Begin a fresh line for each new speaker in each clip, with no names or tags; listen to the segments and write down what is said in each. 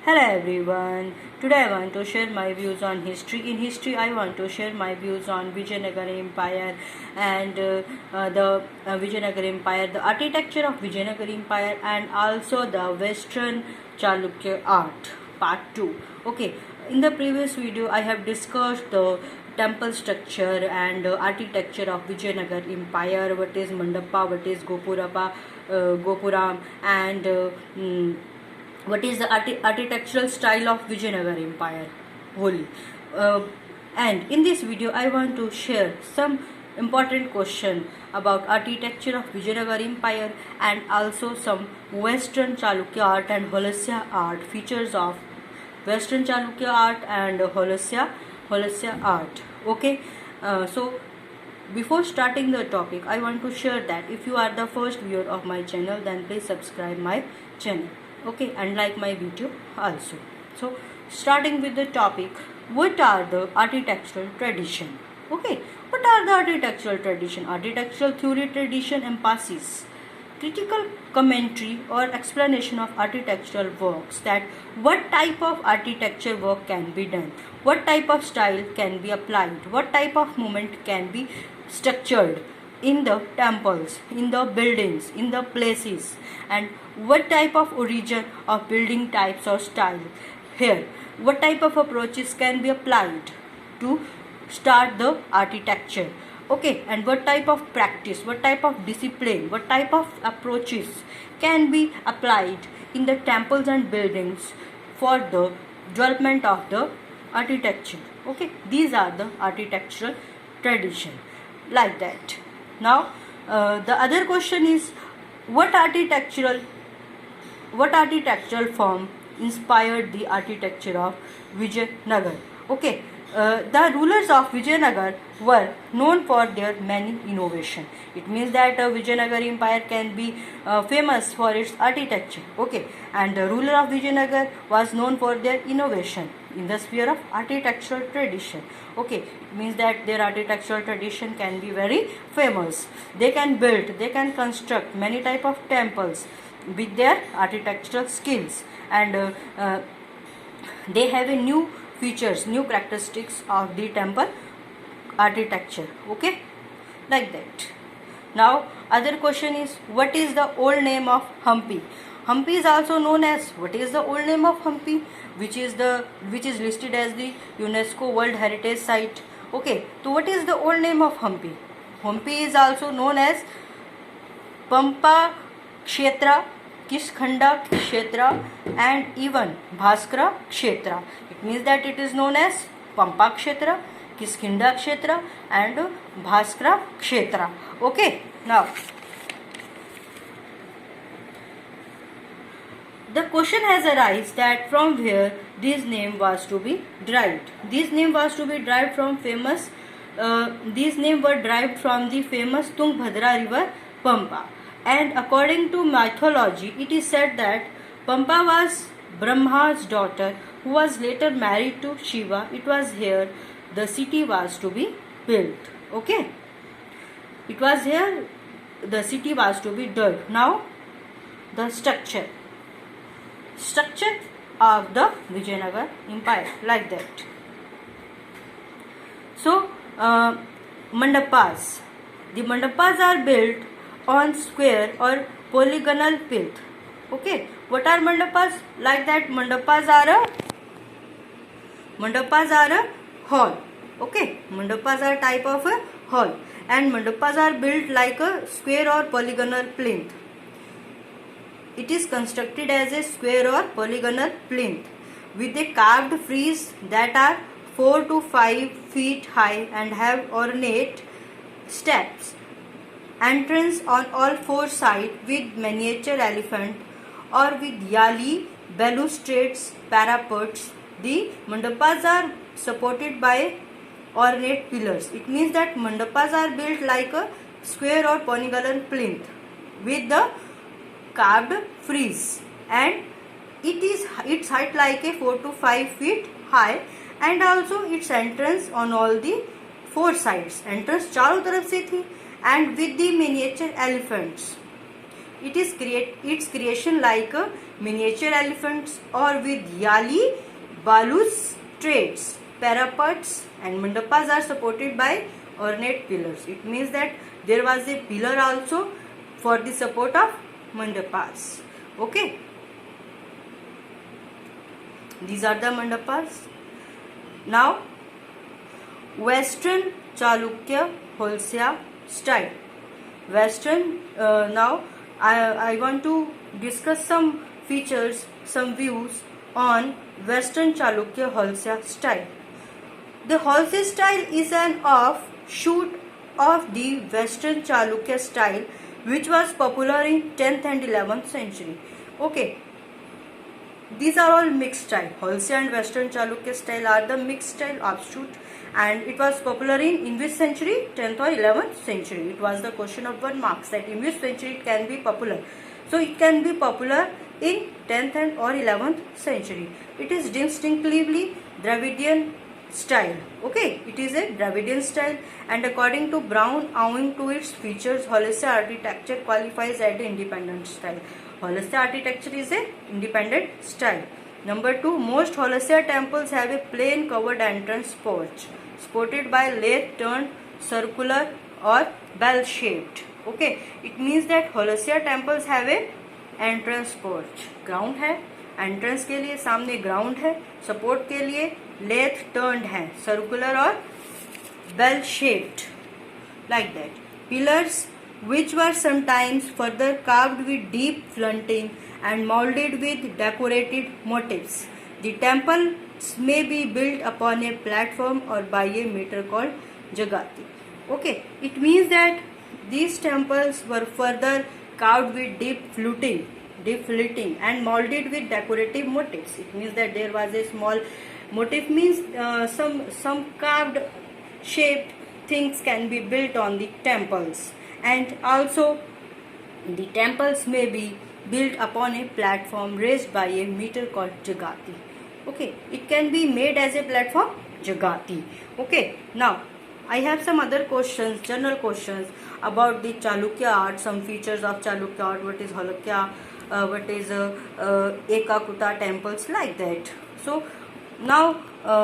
Hello everyone. Today I want to share my views on history. In history, I want to share my views on Vijayanagara Empire and the Vijayanagara Empire, the architecture of Vijayanagara Empire, and also the Western Chalukya art. Part 2. Okay. In the previous video, I have discussed the temple structure and architecture of Vijayanagara Empire. What is Mandapa? What is Gopuram, and what is the architectural style of Vijayanagara Empire wholly. And in this video I want to share some important question about architecture of Vijayanagara Empire and also some Western Chalukya art and Holasya art, features of Western Chalukya art and Holasya art. Okay, so before starting the topic, I want to share that if you are the first viewer of my channel, then please subscribe my channel. Okay, and like my video also. So starting with the topic, what are the architectural tradition? Okay, what are the architectural tradition? Architectural theory, tradition, emphasis, critical commentary or explanation of architectural works, that what type of architecture work can be done, what type of style can be applied, what type of movement can be structured in the temples, in the buildings, in the places, and what type of origin of building types or style here, what type of approaches can be applied to start the architecture. Okay, and what type of practice, what type of discipline, what type of approaches can be applied in the temples and buildings for the development of the architecture. Okay, these are the architectural tradition, like that. Now the other question is, what architectural form inspired the architecture of Vijayanagar? Okay, the rulers of Vijayanagar were known for their many innovation. It means that Vijayanagar Empire can be famous for its architecture. Okay, and the ruler of Vijayanagar was known for their innovation in the sphere of architectural tradition. Okay, it means that their architectural tradition can be very famous. They can build, they can construct many type of temples with their architectural skills, and they have a new features, new characteristics of the temple architecture. Okay, like that. Now other question is, what is the old name of Hampi? Hampi is also known as, what is the old name of Hampi, which is listed as the UNESCO World Heritage Site. Okay, so what is the old name of Hampi? Hampi is also known as Pampa Kshetra, Kishkhanda Kshetra, and even Bhaskara Kshetra. It means that it is known as Pampa Kshetra, Kishkhanda Kshetra, and Bhaskara Kshetra. Okay, now the question has arisen that from where this name was to be derived. This name was to be derived from famous. These names were derived from the famous Tungabhadra river Pampa. And according to mythology, it is said that Pampa was Brahma's daughter, who was later married to Shiva. It was here the city was to be built. Okay, it was here the city was to be built. Now the structure of the Vijayanagar Empire, like that. So mandapas. The mandapas are built on square or polygonal plinth. Okay, what are mandapas? Like that, mandapas are a hall. Okay, mandapas are type of a hall, and mandapas are built like a square or polygonal plinth. It is constructed as a square or polygonal plinth with a carved frieze that are 4 to 5 feet high and have ornate steps. Entrance on all four sides with miniature elephant or with yali, balustrades, parapets. The mandapas are supported by ornate pillars. It means that mandapas are built like a square or polygonal plinth with the carved frieze, and its height like a 4 to 5 feet high, and also its entrance on all the four sides. Entrance चारों तरफ से थी, and with the miniature elephants. Its creation like a miniature elephants, or with yali balustrades. Parapets and mandapas are supported by ornate pillars. It means that there was a pillar also for the support of mandapas. Okay. These are the mandapas. Now, Western Chalukya Holsya style. Western. Now, I want to discuss some features, some views on Western Chalukya Holsya style. The Holsya style is an offshoot of the Western Chalukya style, which was popular in 10th and 11th century. Okay, these are all mixed style. Holsya and Western Chalukya style are the mixed style offshoot, and it was popular in which century? 10th or 11th century. It was the question of 1 marks, that in which century it can be popular. So it can be popular in 10th and or 11th century. It is distinctively Dravidian style. Okay, it is a Dravidian style, and according to Brown, owing to its features, Holsya architecture qualifies as an independent style. Holsya architecture is a independent style. Number 2, most Holsya temples have a plain covered entrance porch, supported by lathe turned circular or bell shaped. Okay, it means that Holsya temples have a entrance porch, ground है, entrance के लिए सामने ground है, support के लिए lathe turned है, circular और bell shaped, like that. Pillars which were sometimes further carved with deep fluting and molded with decorated motifs. The temples may be built upon a platform or by a meter called jagati. Okay, it means that these temples were further carved with deep fluting and molded with decorative motifs. It means that there was a small motif, means some carved shaped things can be built on the temples, and also the temples may be built upon a platform raised by a meter called jagati. Okay, it can be made as a platform jagati. Okay, now I have some other questions, general questions about the Chalukya art, some features of Chalukya art, what is Holsya, what is Ekakuta temples, like that. So now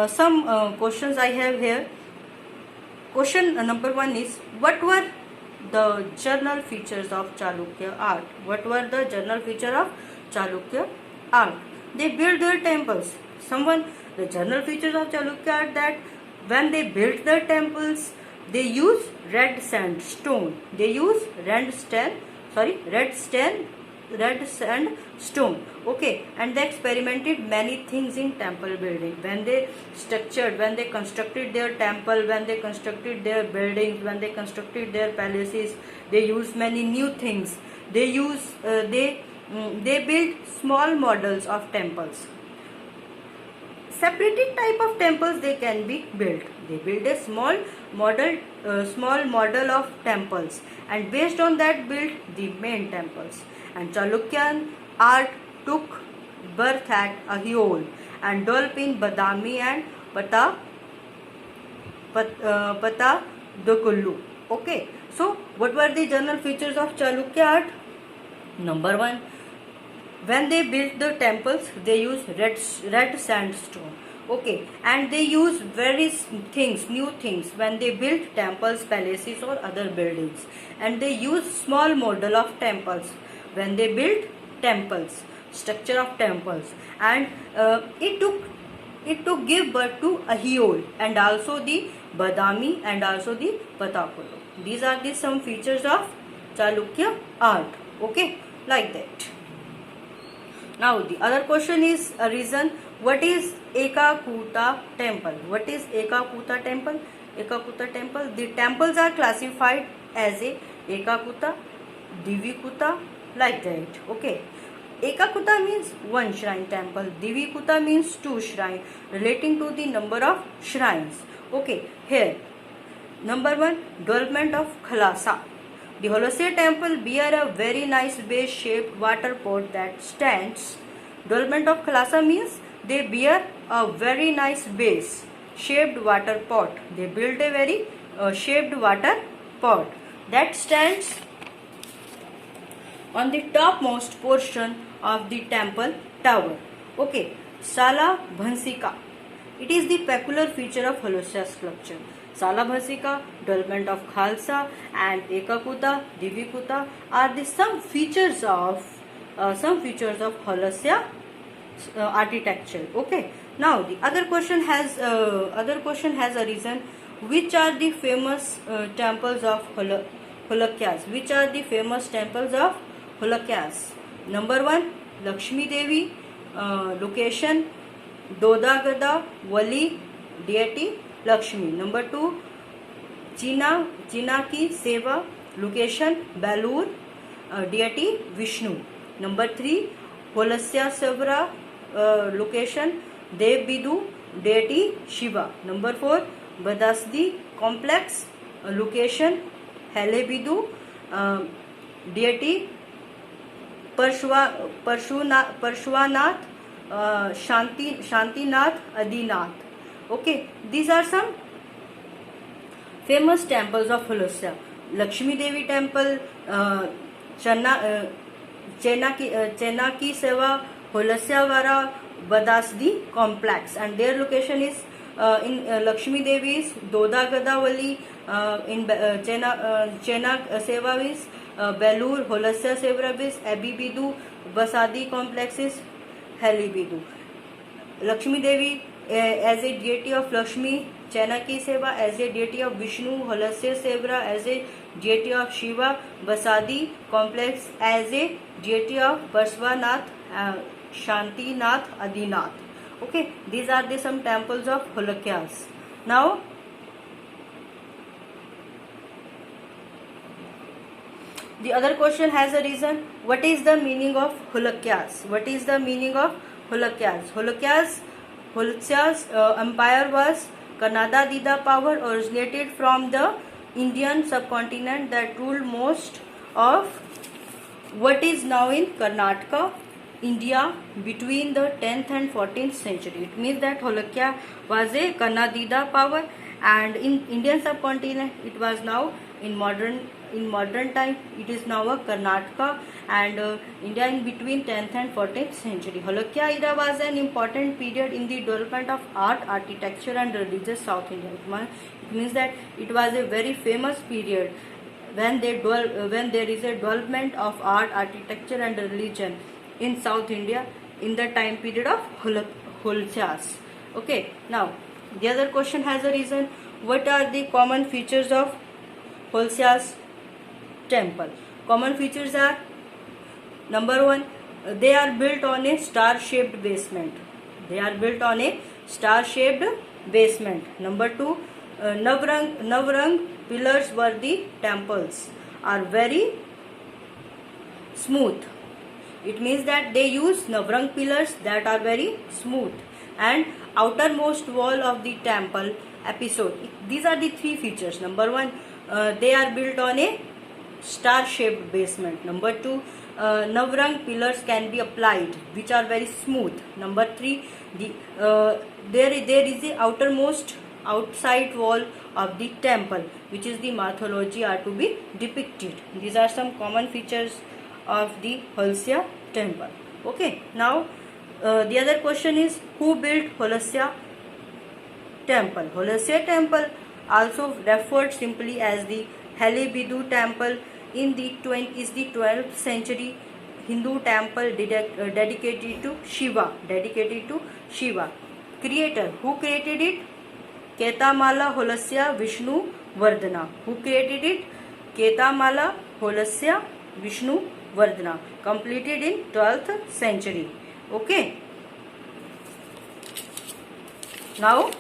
some questions I have here. Question number 1 is, what were the general features of Chalukya art? What were the general features of Chalukya art? They built their temples. The general features of Chalukya art, that when they built their temples, they use red sandstone. They use red sandstone. Okay, and they experimented many things in temple building. When they constructed their temple, when they constructed their buildings, when they constructed their palaces, they used many new things. They built small models of temples. Separated type of temples they can be built. They build a small model of temples, and based on that built the main temples. And Chalukyan art took birth at Ahiol and developed in Badami and Patadokullu. Okay, so what were the general features of Chalukya art? Number 1, when they built the temples, they used red sandstone. Okay, and they use various things, new things, when they built temples, palaces or other buildings. And they use small model of temples when they built temples, structure of temples. And it took give birth to Ahiol and also the Badami and also the Patakullu. These are the some features of Chalukya art. Okay, like that. Now the other question is a reason. What is Ekakuta temple? What is Ekakuta temple? Ekakuta temple. The temples are classified as a Ekakuta, Divikuta, like that. Okay. Ekakuta means one shrine temple. Divikuta means two shrine, relating to the number of shrines. Okay. Here, number 1, development of Khalasa. The Holsya temple bear a very nice base shaped water pot that stands. Development of Khalasa means they bear a very nice base shaped water pot. They built a very shaped water pot that stands on the topmost portion of the temple tower. Okay, Sala Bhansika. It is the peculiar feature of Holosya sculpture. Sala Bhansika, development of Khalsa and Ekakuta, Divikuta are the some features of Holosya architecture. Okay. Now the other question has arisen. Which are the famous temples of Holocaust? Which are the famous temples of Holocaust? Number 1, Lakshmi Devi, location Dodagada Wali, deity Lakshmi. Number 2, China Ki Seva, location Belur, deity Vishnu. Number 3, Holosya Sevra, location Dev Bidu, deity Shiva. Number 4, Badasdi complex, location Hele Bidu, deity Parshwanath, Shantinath, Adinath. Okay, these are some famous temples of Holosya. Lakshmi Devi temple, Chena Ki Seva, Holosya Vara, Badasdi complex, and their location is in Lakshmi Devi is Dodagada Valley, in Chena Seva is Belur, Holosya Sevra is Abibidu, Basadi complex is Halibidu. Lakshmi Devi as a deity of Lakshmi, Chena Ki Seva as a deity of Vishnu, Holosya Sevra as a deity of Shiva, Basadi complex as a deity of Parshvanath, Shantinath, Adinath. Okay, these are the some temples of Holocaust. Now, the other question has arisen. What is the meaning of Holocaust? What is the meaning of Holocaust? Holosya's empire was Kannada power, originated from the Indian subcontinent that ruled most of what is now in Karnataka, India, between the 10th and 14th century. It means that Holokya was a Kannada power, and in Indian subcontinent it was now in modern time it is now a Karnataka, and India in between 10th and 14th century. Holokya era was an important period in the development of art, architecture and religious South India. It means that it was a very famous period when there is a development of art, architecture and religion in South India in the time period of Holocaust. Okay, now the other question has arisen. What are the common features of Holocaust temple? Common features are: number 1, they are built on a star-shaped basement. Number 2, Navrang pillars were the temples are very smooth. It means that they use Navrang pillars that are very smooth, and outermost wall of the temple episode. These are the 3 features. Number 1, they are built on a star-shaped basement. Number 2, Navrang pillars can be applied, which are very smooth. Number 3, there is the outermost outside wall of the temple, which is the mythology are to be depicted. These are some common features of the Holosya temple. Okay, now the other question is, who built Holosya temple? Holosya temple, also referred simply as the Halebidu temple, is the 12th century Hindu temple dedicated to Shiva. Creator, who created it? Ketamala Holosya Vishnu Vardhana. Who created it? Ketamala Holosya Vishnu Vardhana. Completed in 12th century. Okay. Now,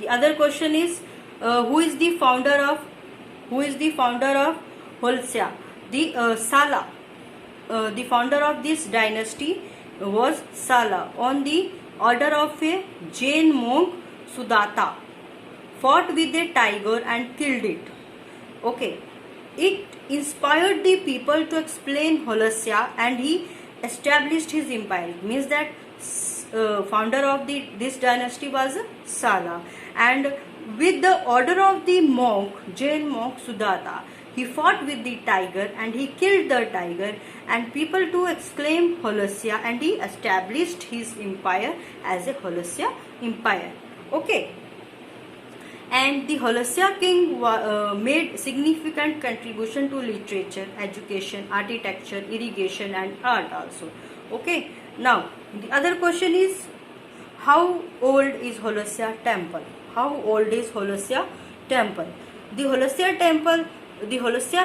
the other question is, who is the founder of Holosya? The Sala. The founder of this dynasty was Sala, on the order of a Jain monk Sudata, fought with a tiger and killed it. Okay, it inspired the people to explain Holosya, and he established his empire. It means that founder of this dynasty was Sala, and with the order of the monk, Jain monk Sudata, He fought with the tiger and he killed the tiger, and people too exclaimed Holosya, and he established his empire as a Holosya empire. Okay. And the Holosya king made significant contribution to literature, education, architecture, irrigation and art also. Okay. Now the other question is, how old is Holosya temple? How old is Holosya temple? The Holosya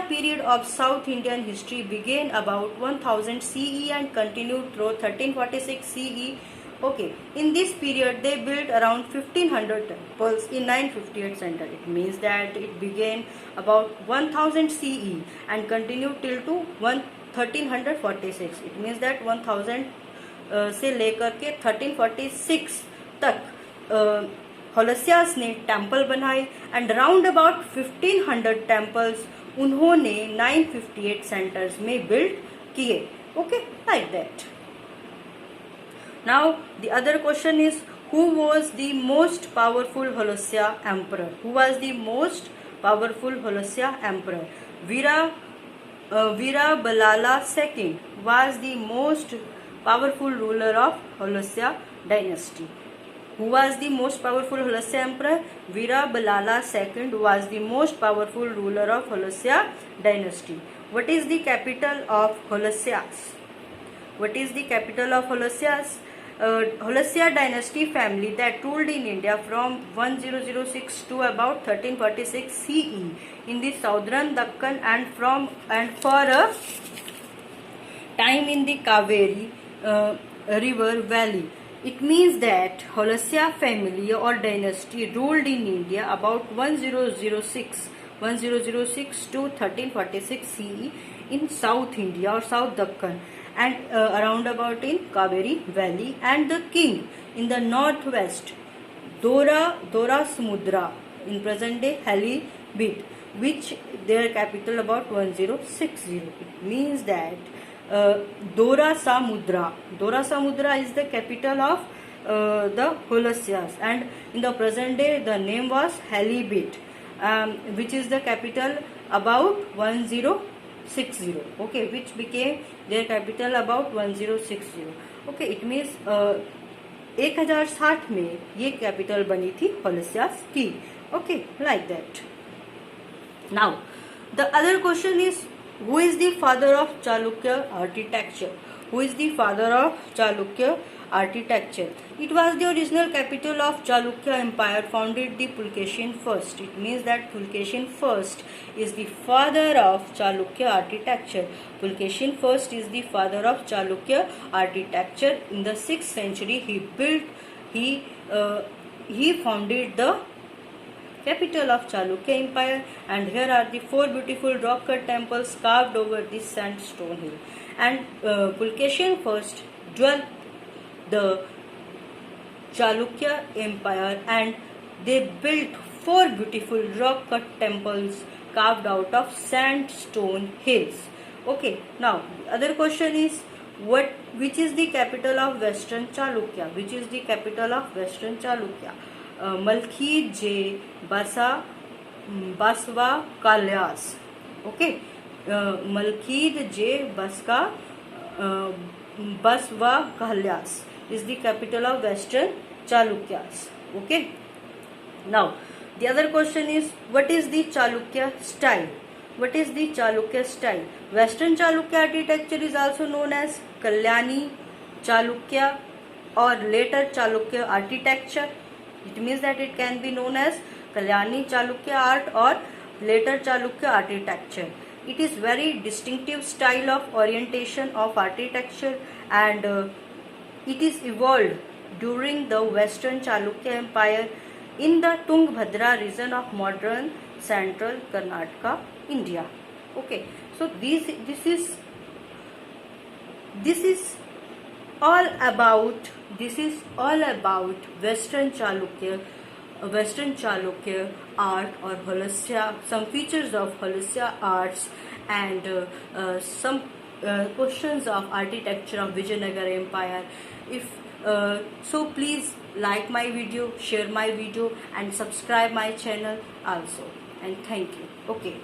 period of South Indian history began about 1000 CE and continued through 1346 CE. Okay, in this period they built around 1500 temples in 958 center. It means that it began about 1000 CE and continued till to 1346. It means that 1000 से लेकर के 1346 तक होलोसियास ने temple बनाए, and round about 1500 temples उन्होंने 958 centres में build किए. Okay, like that. Now the other question is, who was the most powerful होलोसिया emperor? Who was the most powerful होलोसिया emperor? वीराबलाला II was the most powerful ruler of Holosya dynasty. Who was the most powerful Holosya emperor? Veerabalala II was the most powerful ruler of Holosya dynasty. What is the capital of Holosyas? What is the capital of Holosyas? Holosya dynasty family that ruled in India from 1006 to about 1346 CE in the southern Deccan and for a time in the Kaveri river valley. It means that Holosya family or dynasty ruled in India about 1006 to 1346 CE in South India or South Deccan and around about in Kaveri valley, and the king in the northwest Dora Samudra, in present day Halibut, which their capital about 1060. It means that Dora Samudra is the capital of the Holosyas, and in the present day the name was Halibut, which is the capital about 1060. Okay, which became their capital about 1060. Okay, it means 1060 में ये capital बनी थी होलोसियास की. Okay, like that. Now the other question is, who is the father of Chalukya architecture? Who is the father of Chalukya architecture? It was the original capital of Chalukya Empire, founded the Pulkeshin first. It means that Pulkeshin first is the father of Chalukya architecture. Pulkeshin first is the father of Chalukya architecture. In the 6th century, he founded the capital of Chalukya Empire, and here are the 4 beautiful rock cut temples carved over this sandstone hill. And Pulkeshin first dwelt the Chalukya Empire, and they built 4 beautiful rock cut temples carved out of sandstone hills. Okay, now the other question is, which is the capital of Western Chalukya? Which is the capital of Western Chalukya? Malkhi J Basva Kalyas. Okay, Malkhi J Basva Kalyas is the capital of Western Chalukyas. Okay, now the other question is, what is the Chalukya style? What is the Chalukya style? Western Chalukya architecture is also known as Kalyani Chalukya or later Chalukya architecture. It means that it can be known as Kalyani Chalukya art or later Chalukya architecture. It is very distinctive style of orientation of architecture, and it is evolved during the Western Chalukya Empire in the Tungabhadra region of modern central Karnataka, India. Okay, so this is all about Western Chalukya art or Holosya, some features of Holosya arts, and some questions of architecture of Vijayanagara Empire. If so, please like my video, share my video, and subscribe my channel also. And thank you. Okay.